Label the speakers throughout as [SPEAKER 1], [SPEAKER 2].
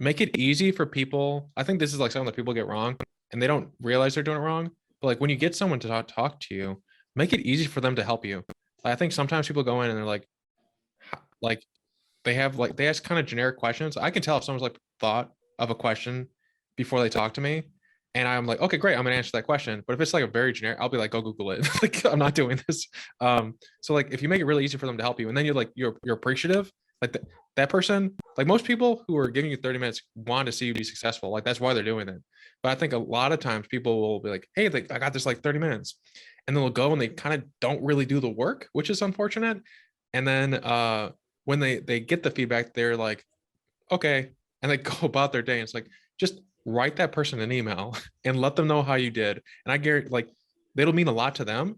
[SPEAKER 1] make it easy for people. I think this is like something that people get wrong and they don't realize they're doing it wrong. But like when you get someone to talk to you, make it easy for them to help you. I think sometimes people go in and they're like they ask kind of generic questions. I can tell if someone's like thought of a question before they talk to me. And I'm like, okay, great, I'm gonna answer that question. But if it's like a very generic, I'll be like, go Google it. Like, I'm not doing this. So like if you make it really easy for them to help you, and then you're appreciative, like that person, like most people who are giving you 30 minutes want to see you be successful. Like that's why they're doing it. But I think a lot of times people will be like, hey, I got this like 30 minutes. And then they'll go and they kind of don't really do the work, which is unfortunate. And then when they get the feedback, they're like, okay, and they go about their day. And it's like, just write that person an email and let them know how you did. And I guarantee, like, it'll mean a lot to them.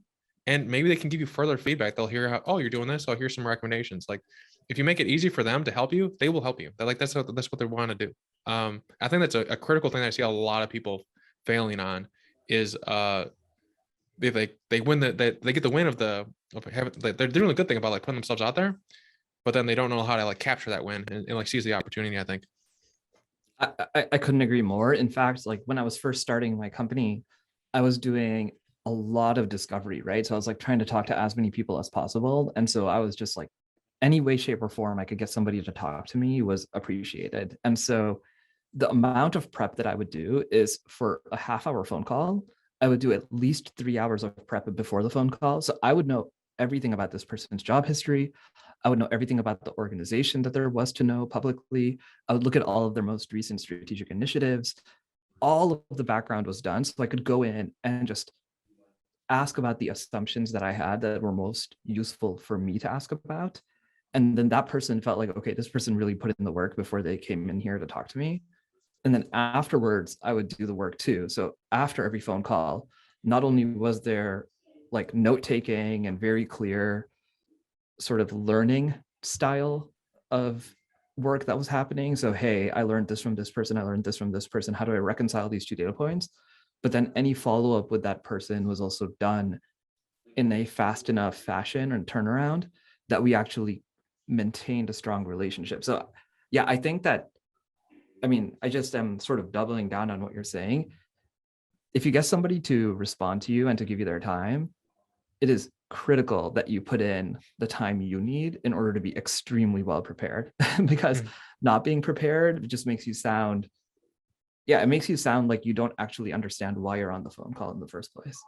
[SPEAKER 1] And maybe they can give you further feedback. They'll hear how, oh, you're doing this. So here's some recommendations. Like, if you make it easy for them to help you, they will help you. They're like, that's what they want to do. I think that's a critical thing that I see a lot of people failing on is they win they get the win of having, they're doing a good thing about like putting themselves out there, but then they don't know how to like capture that win and like seize the opportunity, I think.
[SPEAKER 2] I couldn't agree more. In fact, like when I was first starting my company, I was doing a lot of discovery, right? So I was like trying to talk to as many people as possible. And so I was just like, any way, shape, or form I could get somebody to talk to me was appreciated. And so the amount of prep that I would do is for a half-hour phone call, I would do at least 3 hours of prep before the phone call. So I would know everything about this person's job history. I would know everything about the organization that there was to know publicly. I would look at all of their most recent strategic initiatives. All of the background was done. So I could go in and just ask about the assumptions that I had that were most useful for me to ask about. And then that person felt like, okay, this person really put in the work before they came in here to talk to me. And then afterwards, I would do the work too. So after every phone call, not only was there like note taking and very clear sort of learning style of work that was happening. So, hey, I learned this from this person. I learned this from this person. How do I reconcile these two data points? But then any follow up with that person was also done in a fast enough fashion and turnaround that we actually maintained a strong relationship. So yeah, I think that, I mean, I just am sort of doubling down on what you're saying. If you get somebody to respond to you and to give you their time, it is critical that you put in the time you need in order to be extremely well prepared because not being prepared just makes you sound, yeah, it makes you sound like you don't actually understand why you're on the phone call in the first place.